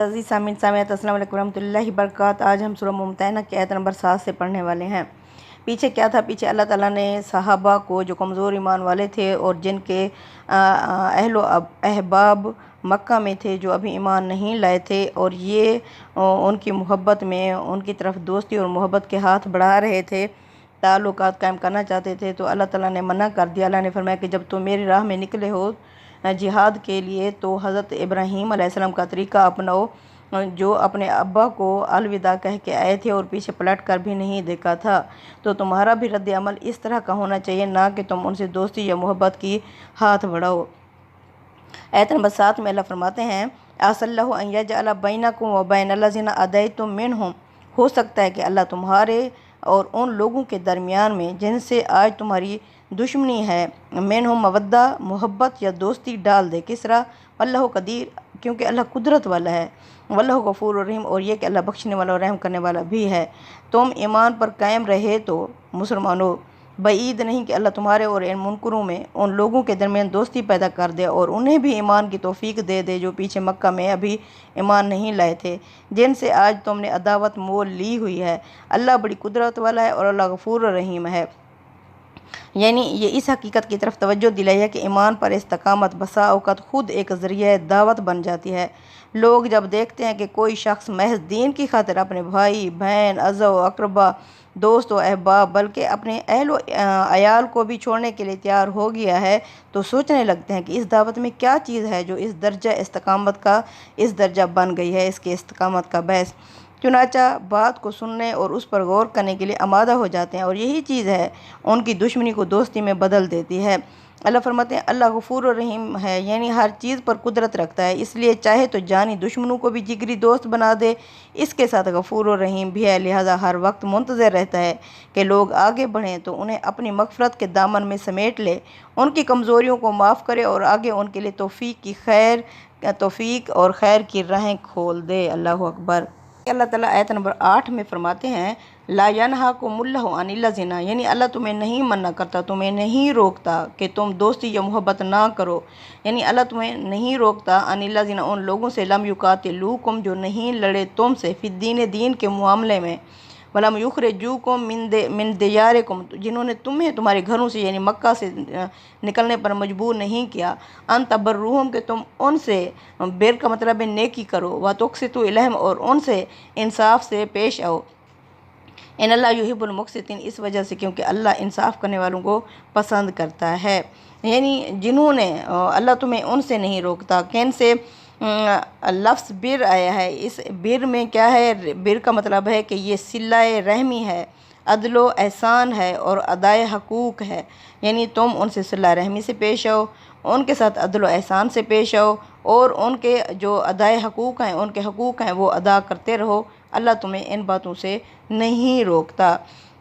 عزیز سامعین سامعات السلام علیکم ورحمۃ اللہ وبرکاتہ۔ آج ہم سورہ ممتحنہ کی آیت نمبر 7 سے پڑھنے والے ہیں۔ پیچھے کیا تھا؟ پیچھے اللہ تعالیٰ نے صحابہ کو جو کمزور ایمان والے تھے اور جن کے اہل و احباب مکہ میں تھے جو ابھی ایمان نہیں لائے تھے اور یہ ان کی محبت میں ان کی طرف دوستی اور محبت کے ہاتھ بڑھا رہے تھے، تعلقات قائم کرنا چاہتے تھے، تو اللہ تعالیٰ نے منع کر دیا۔ اللہ نے فرمایا کہ جب تم میری راہ میں نکلے ہو جہاد کے لیے تو حضرت ابراہیم علیہ السلام کا طریقہ اپناؤ، جو اپنے ابا کو الوداع کہہ کے آئے تھے اور پیچھے پلٹ کر بھی نہیں دیکھا تھا، تو تمہارا بھی رد عمل اس طرح کا ہونا چاہیے، نہ کہ تم ان سے دوستی یا محبت کی ہاتھ بڑھاؤ۔ آیت نمبر 7 میں اللہ فرماتے ہیں عَسَى اللَّهُ أَن يَجْعَلَ بَيْنَكُمْ وَبَيْنَ الَّذِينَ عَادَيْتُم مِّنْهُمْ، ہو سکتا ہے کہ اللہ تمہارے اور ان لوگوں کے درمیان میں جن سے آج تمہاری دشمنی ہے، مِّنْهُم مودہ، محبت یا دوستی ڈال دے۔ کس طرح؟ واللہ قدیر، کیونکہ اللہ قدرت والا ہے، واللہ غفور الرحیم، اور یہ کہ اللہ بخشنے والا اور رحم کرنے والا بھی ہے۔ تم ایمان پر قائم رہے تو مسلمانوں، بعید نہیں کہ اللہ تمہارے اور ان منکروں میں ان لوگوں کے درمیان دوستی پیدا کر دے اور انہیں بھی ایمان کی توفیق دے دے جو پیچھے مکہ میں ابھی ایمان نہیں لائے تھے، جن سے آج تم نے عداوت مول لی ہوئی ہے۔ اللہ بڑی قدرت والا ہے اور اللہ غفور الرحیم ہے۔ یعنی یہ اس حقیقت کی طرف توجہ دلائی ہے کہ ایمان پر استقامت بسا اوقات خود ایک ذریعہ دعوت بن جاتی ہے۔ لوگ جب دیکھتے ہیں کہ کوئی شخص محض دین کی خاطر اپنے بھائی بہن، عزا و اقربا، دوست و احباب، بلکہ اپنے اہل و عیال کو بھی چھوڑنے کے لیے تیار ہو گیا ہے، تو سوچنے لگتے ہیں کہ اس دعوت میں کیا چیز ہے جو اس درجہ استقامت کا اس درجہ بن گئی ہے، اس کے استقامت کا باعث۔ چنانچہ بات کو سننے اور اس پر غور کرنے کے لیے آمادہ ہو جاتے ہیں، اور یہی چیز ہے ان کی دشمنی کو دوستی میں بدل دیتی ہے۔ اللہ فرماتے ہیں اللہ غفور الرحیم ہے، یعنی ہر چیز پر قدرت رکھتا ہے، اس لیے چاہے تو جانی دشمنوں کو بھی جگری دوست بنا دے، اس کے ساتھ غفور الرحیم بھی ہے، لہذا ہر وقت منتظر رہتا ہے کہ لوگ آگے بڑھیں تو انہیں اپنی مغفرت کے دامن میں سمیٹ لے، ان کی کمزوریوں کو معاف کرے اور آگے ان کے لیے توفیق اور خیر کی راہیں کھول دے۔ اللہ اکبر۔ اللہ تعالیٰ آیت نمبر 8 میں فرماتے ہیں لا ينهاكم الله عن الذين، یعنی اللہ تمہیں نہیں منع کرتا، تمہیں نہیں روکتا کہ تم دوستی یا محبت نہ کرو، یعنی اللہ تمہیں نہیں روکتا عن الذين، ان لوگوں سے لم يقاتلوكم، جو نہیں لڑے تم سے، فی الدین، دین کے معاملے میں، ولم یخرجوکم من دیارکم، جنہوں نے تمہیں تمہارے گھروں سے یعنی مکہ سے نکلنے پر مجبور نہیں کیا، ان تبروہم، کہ تم ان سے، بر کا مطلب ہے نیکی کرو، وتقسطوا الیہم، اور ان سے انصاف سے پیش آؤ، ان اللہ یحب المقسطین، اس وجہ سے کیونکہ اللہ انصاف کرنے والوں کو پسند کرتا ہے۔ یعنی جنہوں نے اللہ تمہیں ان سے نہیں روکتا، کن سے؟ لفظ بر آیا ہے، اس بر میں کیا ہے؟ بر کا مطلب ہے کہ یہ صلہ رحمی ہے، عدل و احسان ہے اور ادائے حقوق ہے، یعنی تم ان سے صلہ رحمی سے پیش آؤ، ان کے ساتھ عدل و احسان سے پیش آؤ، اور ان کے جو ادائے حقوق ہیں، ان کے حقوق ہیں، وہ ادا کرتے رہو، اللہ تمہیں ان باتوں سے نہیں روکتا۔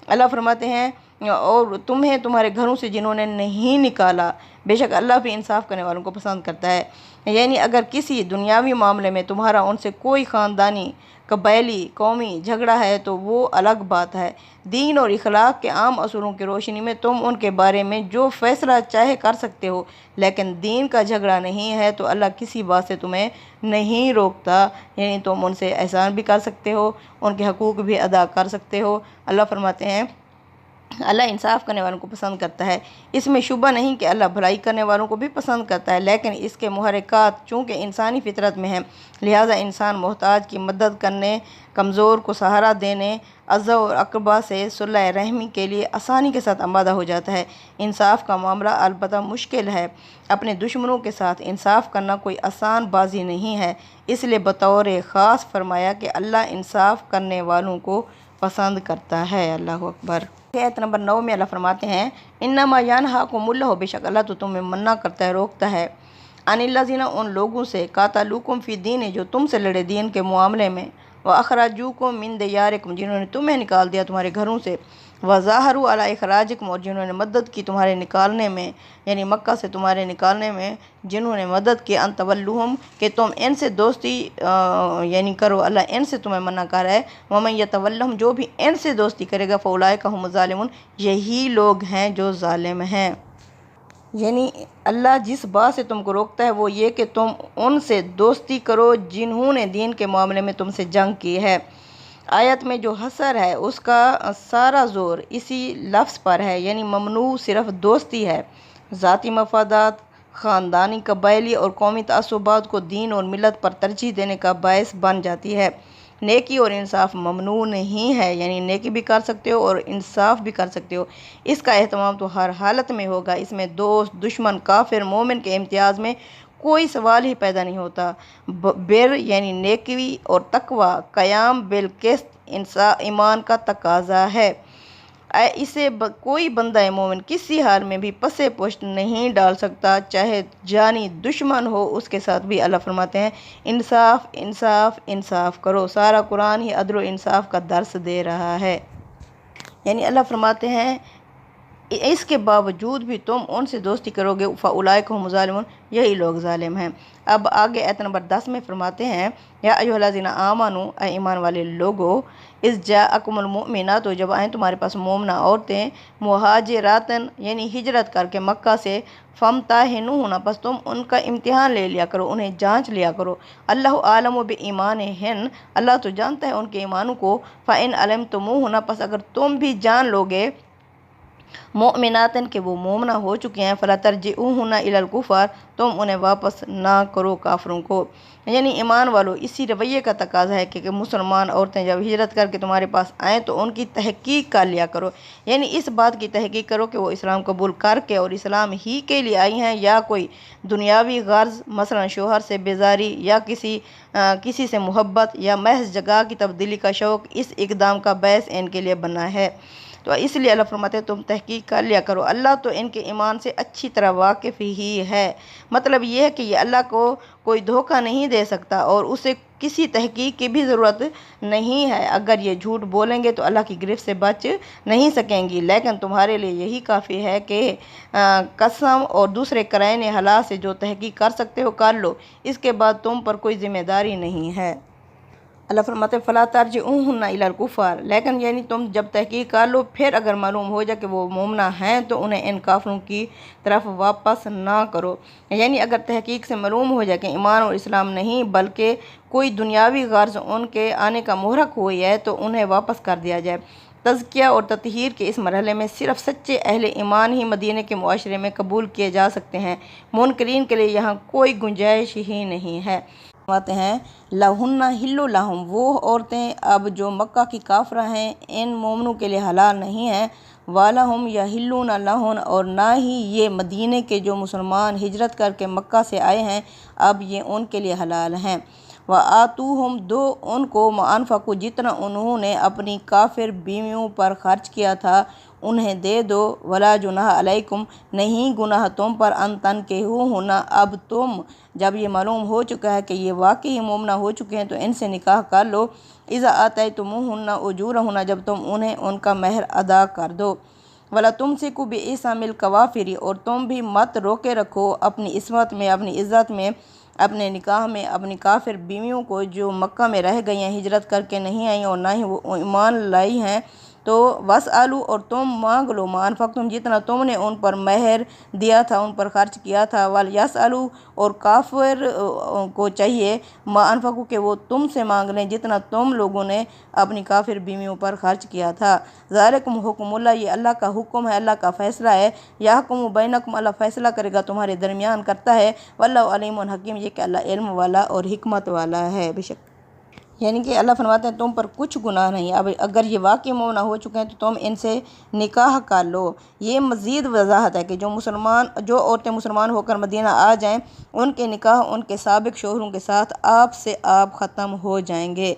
اللہ فرماتے ہیں اور تمہیں تمہارے گھروں سے جنہوں نے نہیں نکالا، بے شک اللہ بھی انصاف کرنے والوں کو پسند کرتا ہے۔ یعنی اگر کسی دنیاوی معاملے میں تمہارا ان سے کوئی خاندانی، قبائلی، قومی جھگڑا ہے تو وہ الگ بات ہے، دین اور اخلاق کے عام اصولوں کی روشنی میں تم ان کے بارے میں جو فیصلہ چاہے کر سکتے ہو، لیکن دین کا جھگڑا نہیں ہے تو اللہ کسی بات سے تمہیں نہیں روکتا، یعنی تم ان سے احسان بھی کر سکتے ہو، ان کے حقوق بھی ادا کر سکتے ہو۔ اللہ فرماتے ہیں اللہ انصاف کرنے والوں کو پسند کرتا ہے۔ اس میں شبہ نہیں کہ اللہ بھلائی کرنے والوں کو بھی پسند کرتا ہے، لیکن اس کے محرکات چونکہ انسانی فطرت میں ہیں، لہٰذا انسان محتاج کی مدد کرنے، کمزور کو سہارا دینے، عزا اور اقربا سے صلہ رحمی کے لیے آسانی کے ساتھ آمادہ ہو جاتا ہے۔ انصاف کا معاملہ البتہ مشکل ہے، اپنے دشمنوں کے ساتھ انصاف کرنا کوئی آسان بازی نہیں ہے، اس لیے بطور خاص فرمایا کہ اللہ انصاف کرنے والوں کو پسند کرتا ہے۔ اللہ اکبر۔ آیت نمبر 9 میں اللہ فرماتے ہیں انما ینہاکم اللہ، بے شک اللہ تو تمہیں منع کرتا ہے، روکتا ہے، عن الذین، ان لوگوں سے، قاتلوکم فی الدین، جو تم سے لڑے دین کے معاملے میں، واخرجوکم من دیارکم، جنہوں نے تمہیں نکال دیا تمہارے گھروں سے، وظاہروا علی اخراجکم، اور جنہوں نے مدد کی تمہارے نکالنے میں، یعنی مکہ سے تمہارے نکالنے میں جنہوں نے مدد کی، ان تولوہم، کہ تم ان سے دوستی یعنی کرو، اللہ ان سے تمہیں منع کر رہا ہے، ومن یتولہم، جو بھی ان سے دوستی کرے گا، فاولئک ھم الظالمون، یہی لوگ ہیں جو ظالم ہیں۔ یعنی اللہ جس بات سے تم کو روکتا ہے وہ یہ کہ تم ان سے دوستی کرو جنہوں نے دین کے معاملے میں تم سے جنگ کی ہے۔ آیت میں جو حصر ہے اس کا سارا زور اسی لفظ پر ہے، یعنی ممنوع صرف دوستی ہے۔ ذاتی مفادات، خاندانی، قبائلی اور قومی تعصبات کو دین اور ملت پر ترجیح دینے کا باعث بن جاتی ہے۔ نیکی اور انصاف ممنوع نہیں ہے، یعنی نیکی بھی کر سکتے ہو اور انصاف بھی کر سکتے ہو۔ اس کا اہتمام تو ہر حالت میں ہوگا۔ اس میں دوست، دشمن، کافر، مومن کے امتیاز میں کوئی سوال ہی پیدا نہیں ہوتا۔ بر یعنی نیکی اور تقوی قیام بالقسط ایمان کا تقاضا ہے۔ اسے کوئی بندہ مومن کسی حال میں بھی پس پشت نہیں ڈال سکتا، چاہے جانی دشمن ہو اس کے ساتھ بھی۔ اللہ فرماتے ہیں انصاف انصاف انصاف کرو۔ سارا قرآن ہی عدل و انصاف کا درس دے رہا ہے۔ یعنی اللہ فرماتے ہیں اس کے باوجود بھی تم ان سے دوستی کرو گے، فَأُولَٰئِکَ هُمُ الظَّالِمُونَ، یہی لوگ ظالم ہیں۔ اب آگے آیت نمبر 10 میں فرماتے ہیں یا ایھا الذین آمنوا، اے ایمان والے لوگو، اذ جاءکم المؤمنات، جب آئیں تمہارے پاس مومنہ عورتیں، مہاجراتن یعنی ہجرت کر کے مکہ سے، فامتحنوہن، پس تم ان کا امتحان لے لیا کرو، انہیں جانچ لیا کرو۔ اللہ اعلم بایمانہن، اللہ تو جانتا ہے ان کے ایمانوں کو۔ فإن علمتموہن، پس اگر تم بھی جان لو گے مؤمناتن کہ وہ مومنہ ہو چکے ہیں، فلا ترجعوہن الی الکفار، تم انہیں واپس نہ کرو کافروں کو۔ یعنی ایمان والو اسی رویے کا تقاضا ہے کہ مسلمان عورتیں جب ہجرت کر کے تمہارے پاس آئیں تو ان کی تحقیق کر لیا کرو، یعنی اس بات کی تحقیق کرو کہ وہ اسلام قبول کر کے اور اسلام ہی کے لیے آئی ہیں یا کوئی دنیاوی غرض، مثلا شوہر سے بیزاری یا کسی سے محبت یا محض جگہ کی تبدیلی کا شوق اس اقدام کا باعث ان کے لیے بنا ہے۔ تو اس لیے اللہ فرماتے ہیں تم تحقیق کر لیا کرو، اللہ تو ان کے ایمان سے اچھی طرح واقف ہی ہے۔ مطلب یہ ہے کہ یہ اللہ کو کوئی دھوکہ نہیں دے سکتا اور اسے کسی تحقیق کی بھی ضرورت نہیں ہے۔ اگر یہ جھوٹ بولیں گے تو اللہ کی گرفت سے بچ نہیں سکیں گی، لیکن تمہارے لیے یہی کافی ہے کہ قسم اور دوسرے قرائن حالات سے جو تحقیق کر سکتے ہو کر لو، اس کے بعد تم پر کوئی ذمہ داری نہیں ہے۔ اللہ فرماتے ہیں فلا ترجعوہن الی الکفار، لیکن یعنی تم جب تحقیق کر لو پھر اگر معلوم ہو جائے کہ وہ مومنہ ہیں تو انہیں ان کافروں کی طرف واپس نہ کرو۔ یعنی اگر تحقیق سے معلوم ہو جائے کہ ایمان اور اسلام نہیں بلکہ کوئی دنیاوی غرض ان کے آنے کا محرک ہوئی ہے تو انہیں واپس کر دیا جائے۔ تزکیہ اور تطہیر کے اس مرحلے میں صرف سچے اہل ایمان ہی مدینے کے معاشرے میں قبول کیے جا سکتے ہیں، منکرین کے لیے یہاں کوئی گنجائش ہی نہیں ہے۔ فرماتے ہیں لہن حل لہم، وہ عورتیں اب جو مکہ کی کافرہ ہیں ان مومنوں کے لیے حلال نہیں ہیں، وَلَهُمْ يَحِلُّونَ لَهُنَّ، اور نہ ہی یہ مدینے کے جو مسلمان ہجرت کر کے مکہ سے آئے ہیں اب یہ ان کے لیے حلال ہیں۔ وَآتُوهُمْ، دو ان کو، مَا أَنفَقُوا، جتنا انہوں نے اپنی کافر بیویوں پر خرچ کیا تھا انہیں دے دو۔ وَلَا جُنَاحَ عَلَيْكُمْ، نہیں گناہ تم پر، أَن تَنكِحُوهُنَّ، اب تم جب یہ معلوم ہو چکا ہے کہ یہ واقعی مومنہ ہو چکے ہیں تو ان سے نکاح کر لو۔ إِذَا آتَيْتُمُوهُنَّ أُجُورَهُنَّ، جب تم انہیں ان کا مہر ادا کر دو۔ وَلَا تُمْسِكُوا بِعِصَامِ الْكَوَافِرِ، اور تم بھی مت روکے رکھو اپنی عصمت میں، اپنی عزت میں، اپنے نکاح میں اپنی کافر بیویوں کو جو مکہ میں رہ گئی ہیں، ہجرت کر کے نہیں آئیں اور نہ ہی وہ ایمان لائی ہیں۔ تو وَاسْأَلُوا، اور تم مانگ لو، مَا أَنفَقْتُمْ، جتنا تم نے ان پر مہر دیا تھا، ان پر خرچ کیا تھا۔ وَلْيَسْأَلُوا، اور کافر کو چاہیے، مَا أَنفَقُوا، کہ وہ تم سے مانگ لیں جتنا تم لوگوں نے اپنی کافر بیویوں پر خرچ کیا تھا۔ ذَلِكُمْ حُکْمُ اللَّہِ، یہ اللہ کا حکم ہے، اللہ کا فیصلہ ہے۔ يَحْكُمُ بَيْنَكُمْ، اللہ فیصلہ کرے گا تمہارے درمیان کرتا ہے۔ وَاللَّهُ عَلِيمٌ حَكِيمٌ، یہ کہ اللہ علم والا اور حکمت والا ہے بے شک۔ یعنی کہ اللہ فرماتے ہیں تم پر کچھ گناہ نہیں، اب اگر یہ واقعی مومنہ ہو چکے ہیں تو تم ان سے نکاح کر لو۔ یہ مزید وضاحت ہے کہ جو عورتیں مسلمان ہو کر مدینہ آ جائیں ان کے نکاح ان کے سابق شوہروں کے ساتھ آپ سے آپ ختم ہو جائیں گے،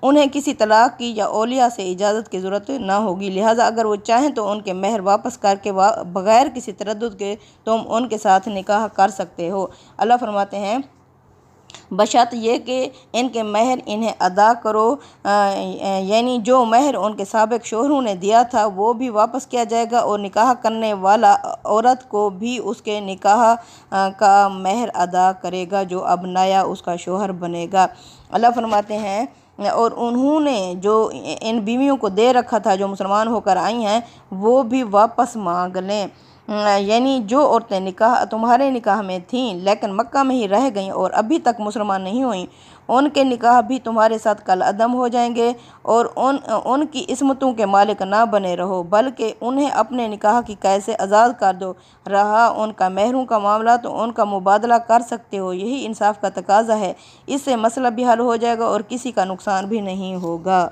انہیں کسی طلاق کی یا اولیاء سے اجازت کی ضرورت نہ ہوگی، لہٰذا اگر وہ چاہیں تو ان کے مہر واپس کر کے بغیر کسی تردد کے تم ان کے ساتھ نکاح کر سکتے ہو۔ اللہ فرماتے ہیں بشرط یہ کہ ان کے مہر انہیں ادا کرو، یعنی جو مہر ان کے سابق شوہروں نے دیا تھا وہ بھی واپس کیا جائے گا اور نکاح کرنے والا عورت کو بھی اس کے نکاح کا مہر ادا کرے گا جو اب نیا اس کا شوہر بنے گا۔ اللہ فرماتے ہیں اور انہوں نے جو ان بیویوں کو دے رکھا تھا جو مسلمان ہو کر آئی ہیں وہ بھی واپس مانگ لیں۔ یعنی جو عورتیں تمہارے نکاح میں تھیں لیکن مکہ میں ہی رہ گئیں اور ابھی تک مسلمان نہیں ہوئیں، ان کے نکاح بھی تمہارے ساتھ کل عدم ہو جائیں گے، اور ان کی عصمتوں کے مالک نہ بنے رہو بلکہ انہیں اپنے نکاح کی قید سے آزاد کر دو۔ رہا ان کا مہروں کا معاملہ تو ان کا مبادلہ کر سکتے ہو، یہی انصاف کا تقاضا ہے، اس سے مسئلہ بھی حل ہو جائے گا اور کسی کا نقصان بھی نہیں ہوگا۔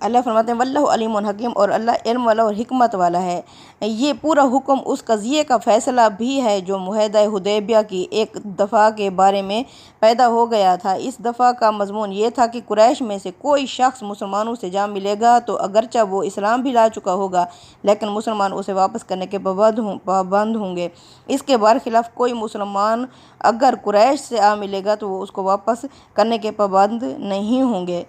اللہ فرماتے ہیں واللہ علیم حکیم، اور اللہ علم والا اور حکمت والا ہے۔ یہ پورا حکم اس قضیے کا فیصلہ بھی ہے جو معاہدہ حدیبیہ کی ایک دفعہ کے بارے میں پیدا ہو گیا تھا۔ اس دفعہ کا مضمون یہ تھا کہ قریش میں سے کوئی شخص مسلمانوں سے جا ملے گا تو اگرچہ وہ اسلام بھی لا چکا ہوگا لیکن مسلمان اسے واپس کرنے کے پابند ہوں گے۔ اس کے برخلاف کوئی مسلمان اگر قریش سے آ ملے گا تو وہ اس کو واپس کرنے کے پابند نہیں ہوں گے۔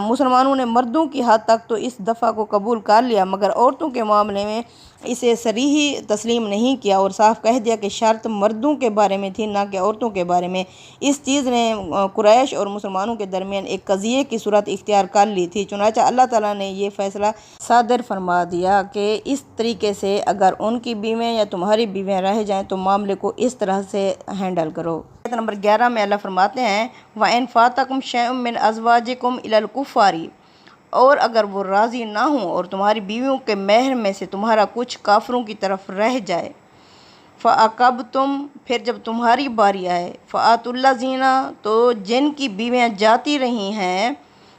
مسلمانوں نے مردوں کی حد تک تو اس دفعہ کو قبول کر لیا مگر عورتوں کے معاملے میں اسے صریحی تسلیم نہیں کیا اور صاف کہہ دیا کہ شرط مردوں کے بارے میں تھی نہ کہ عورتوں کے بارے میں۔ اس چیز نے قریش اور مسلمانوں کے درمیان ایک قضیے کی صورت اختیار کر لی تھی، چنانچہ اللہ تعالیٰ نے یہ فیصلہ صادر فرما دیا کہ اس طریقے سے اگر ان کی بیویاں یا تمہاری بیویاں رہ جائیں تو معاملے کو اس طرح سے ہینڈل کرو۔ آیت نمبر 11 میں اللہ فرماتے ہیں وَإِنْ فَاتَكُمْ شَيْءٌ مِّنْ أَزْوَاجِكُمْ إِلَى الْكُفَّارِ، اور اگر وہ راضی نہ ہوں اور تمہاری بیویوں کے مہر میں سے تمہارا کچھ کافروں کی طرف رہ جائے، فَعَقَبْتُمْ، پھر جب تمہاری باری آئے، فَآتُوا الَّذِينَ، تو جن کی بیویاں جاتی رہی ہیں،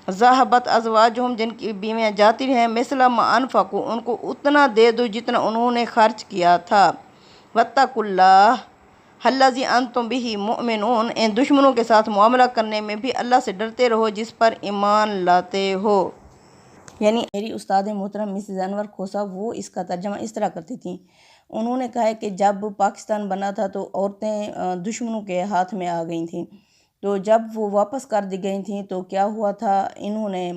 ذَهَبَتْ أَزْوَاجُهُمْ، جن کی بیویاں جاتی رہی ہیں، مِثْلَ مَا أَنفَقُوا، ان کو اتنا دے دو جتنا انہوں نے خرچ کیا تھا، وَاتَّقُوا اللَّهَ الَّذِي أَنْتُمْ بِهِ مُؤْمِنُونَ، ان دشمنوں کے ساتھ معاملہ کرنے میں بھی اللہ سے ڈرتے رہو جس پر ایمان لاتے ہو۔ یعنی میری استاد محترم مسز انور کھوسہ وہ اس کا ترجمہ اس طرح کرتی تھیں، انہوں نے کہا ہے کہ جب پاکستان بنا تھا تو عورتیں دشمنوں کے ہاتھ میں آ گئی تھیں، تو جب وہ واپس کر دی گئی تھیں تو کیا ہوا تھا،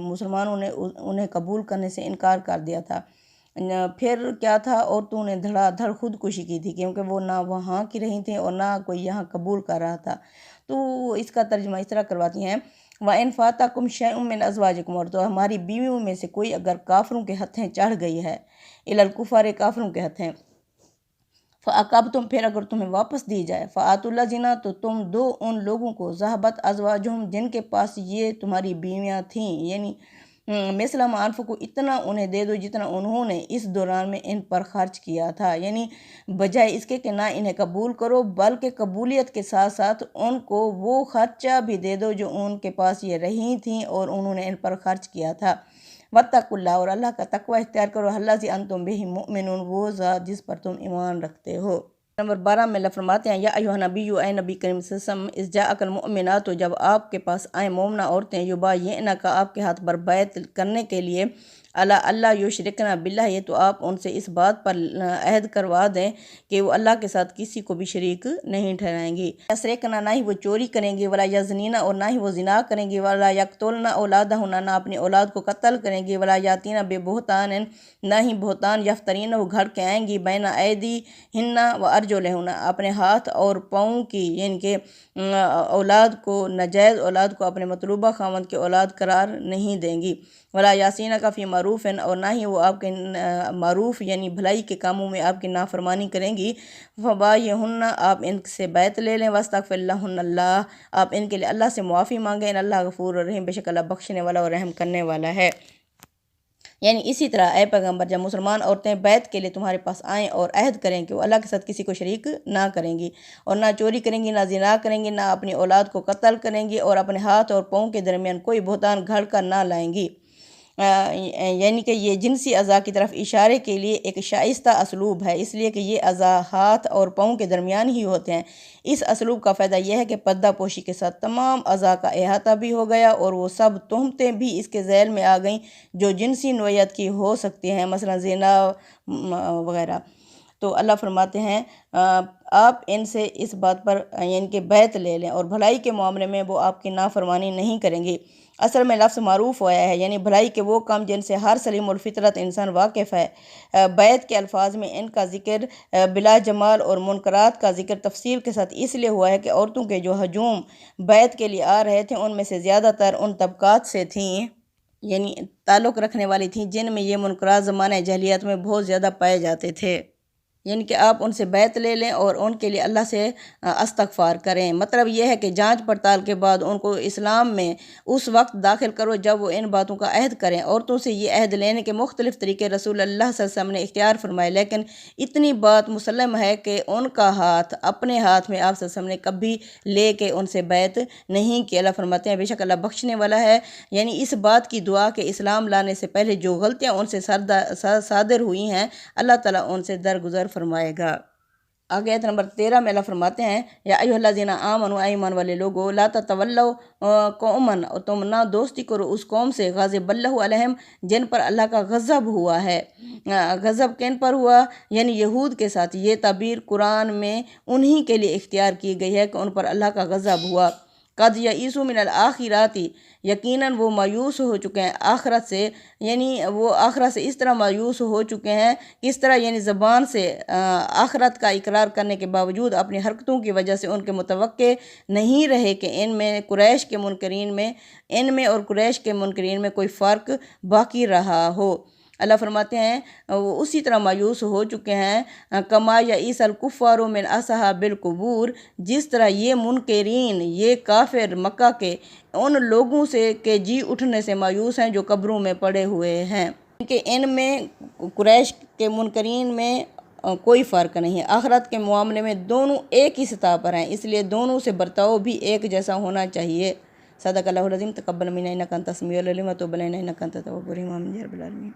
مسلمانوں نے انہیں قبول کرنے سے انکار کر دیا تھا۔ پھر کیا تھا، عورتوں نے دھڑا دھڑ خودکشی کی تھی کیونکہ وہ نہ وہاں کی رہی تھیں اور نہ کوئی یہاں قبول کر رہا تھا، تو اس کا ترجمہ اس طرح کرواتی ہیں وَإِنْ فَاتَكُمْ شَيْءٌ مِّنْ أَزْوَاجِكُمْ، اور تو ہماری بیویوں میں سے کوئی اگر کافروں کے ہتھیں چڑھ گئی ہے، إِلَى الْكُفَّارِ، کافروں کے ہتھیں، فَعَقَبْتُمْ، پھر اگر تمہیں واپس دی جائے، فَآتُوا الَّذِينَ، تو تم دو ان لوگوں کو، ذَهَبَتْ أَزْوَاجُهُمْ، جن کے پاس یہ تمہاری بیویاں تھیں، یعنی مثل ما انفقوا، اتنا انہیں دے دو جتنا انہوں نے اس دوران میں ان پر خرچ کیا تھا، یعنی بجائے اس کے کہ نہ انہیں قبول کرو بلکہ قبولیت کے ساتھ ساتھ ان کو وہ خرچہ بھی دے دو جو ان کے پاس یہ رہی تھیں اور انہوں نے ان پر خرچ کیا تھا۔ وَاتَّقُوا اللَّهَ، اور اللہ کا تقوی اختیار کرو، الَّذِي أَنْتُمْ بِهِ مُؤْمِنُونَ، وہ ذات جس پر تم ایمان رکھتے ہو۔ نمبر 12 میں اللہ فرماتے ہیں یا ایھا نبی، اے نبی کریم صلی اللہ علیہ وسلم، اذ جاءک المؤمنات، جب آپ کے پاس آئیں مومنہ عورتیں، یبایعنک، آپ کے ہاتھ پر بیعت کرنے کے لیے، اللہ یشرکن باللہ، یہ تو آپ ان سے اس بات پر عہد کروا دیں کہ وہ اللہ کے ساتھ کسی کو بھی شریک نہیں ٹھہرائیں گی، یسرقن، نہ ہی وہ چوری کریں گی، ولا یزنین، اور نہ ہی وہ زنا کریں گی، ولا یقتلن اولادہن، نہ اپنی اولاد کو قتل کریں گی، ولا یاتین ببہتان، نہ ہی بہتان یفترین، وہ گھڑ کے آئیں گی، بین ایدیہن و ارجلہن، اپنے ہاتھ اور پاؤں کی، یعنی کہ اولاد کو، ناجائز اولاد کو اپنے مطلوبہ خاوند کے اولاد قرار نہیں دیں گی، ولا یاسین کا فی معروف، اور نہ ہی وہ آپ کے معروف یعنی بھلائی کے کاموں میں آپ کی نافرمانی کریں گی، فبایعہن، آپ ان سے بیعت لے لیں، واستغفر لہن اللہ، آپ ان کے لیے اللہ سے معافی مانگیں، ان اللہ غفور الرحیم، بے شک اللہ بخشنے والا اور رحم کرنے والا ہے۔ یعنی اسی طرح اے پیغمبر، جب مسلمان عورتیں بیعت کے لیے تمہارے پاس آئیں اور عہد کریں کہ وہ اللہ کے ساتھ کسی کو شریک نہ کریں گی اور نہ چوری کریں گی، نہ زنا کریں گی، نہ اپنی اولاد کو قتل کریں گی، اور اپنے ہاتھ اور پاؤں کے درمیان کوئی بہتان گھڑ کر نہ لائیں گی، یعنی کہ یہ جنسی اعضاء کی طرف اشارے کے لیے ایک شائستہ اسلوب ہے، اس لیے کہ یہ اعضاء ہاتھ اور پاؤں کے درمیان ہی ہوتے ہیں۔ اس اسلوب کا فائدہ یہ ہے کہ پردہ پوشی کے ساتھ تمام اعضاء کا احاطہ بھی ہو گیا اور وہ سب تہمتیں بھی اس کے ذیل میں آ گئیں جو جنسی نوعیت کی ہو سکتی ہیں، مثلا زنا وغیرہ۔ تو اللہ فرماتے ہیں آپ ان سے اس بات پر یعنی کہ بیعت لے لیں اور بھلائی کے معاملے میں وہ آپ کی نافرمانی نہیں کریں گی۔ اصل میں لفظ معروف ہوا ہے، یعنی بھلائی کے وہ کام جن سے ہر سلیم الفطرت انسان واقف ہے۔ بیعت کے الفاظ میں ان کا ذکر بلا جمال اور منکرات کا ذکر تفصیل کے ساتھ اس لیے ہوا ہے کہ عورتوں کے جو ہجوم بیعت کے لیے آ رہے تھے ان میں سے زیادہ تر ان طبقات سے تھیں، یعنی تعلق رکھنے والی تھیں جن میں یہ منکرات زمانہ جاہلیت میں بہت زیادہ پائے جاتے تھے۔ یعنی کہ آپ ان سے بیعت لے لیں اور ان کے لیے اللہ سے استغفار کریں۔ مطلب یہ ہے کہ جانچ پڑتال کے بعد ان کو اسلام میں اس وقت داخل کرو جب وہ ان باتوں کا عہد کریں۔ عورتوں سے یہ عہد لینے کے مختلف طریقے رسول اللہ صلی اللہ علیہ وسلم نے اختیار فرمائے، لیکن اتنی بات مسلم ہے کہ ان کا ہاتھ اپنے ہاتھ میں آپ صلی اللہ علیہ وسلم نے کبھی لے کے ان سے بیعت نہیں کی۔ اللہ فرماتے ہیں بے شک اللہ بخشنے والا ہے، یعنی اس بات کی دعا کہ اسلام لانے سے پہلے جو غلطیاں ان سے صادر ہوئی ہیں اللہ تعالیٰ ان سے درگزر فرمائے گا۔ آگے آیت نمبر 13 میں اللہ فرماتے ہیں یا ایھا الذین آمنوا، اے ایمان والے لوگو، لا تتولوا قوما، تم نہ دوستی کرو اس قوم سے غضب اللہ علیہم جن پر اللہ کا غضب ہوا ہے۔ غضب کن پر ہوا؟ یعنی یہود کے ساتھ۔ یہ تعبیر قرآن میں انہی کے لیے اختیار کی گئی ہے کہ ان پر اللہ کا غضب ہوا۔ قد یئسوا من الآخرۃ، یقیناً وہ مایوس ہو چکے ہیں آخرت سے، یعنی وہ آخرت سے اس طرح مایوس ہو چکے ہیں، کس طرح؟ یعنی زبان سے آخرت کا اقرار کرنے کے باوجود اپنی حرکتوں کی وجہ سے ان کے متوقع نہیں رہے کہ ان میں اور قریش کے منکرین میں کوئی فرق باقی رہا ہو۔ اللہ فرماتے ہیں وہ اسی طرح مایوس ہو چکے ہیں کما یئس الکفار من اصحاب القبور، جس طرح یہ منکرین، یہ کافر مکہ کے ان لوگوں سے کہ جی اٹھنے سے مایوس ہیں جو قبروں میں پڑے ہوئے ہیں، کہ ان میں قریش کے منکرین میں کوئی فرق نہیں ہے۔ آخرت کے معاملے میں دونوں ایک ہی سطح پر ہیں، اس لیے دونوں سے برتاؤ بھی ایک جیسا ہونا چاہیے۔ صدق اللہ العظیم۔ تقبل منا انک انت السمیع العلیم وتب علینا انک انت التواب الرحیم۔ آمین یا رب العالمین۔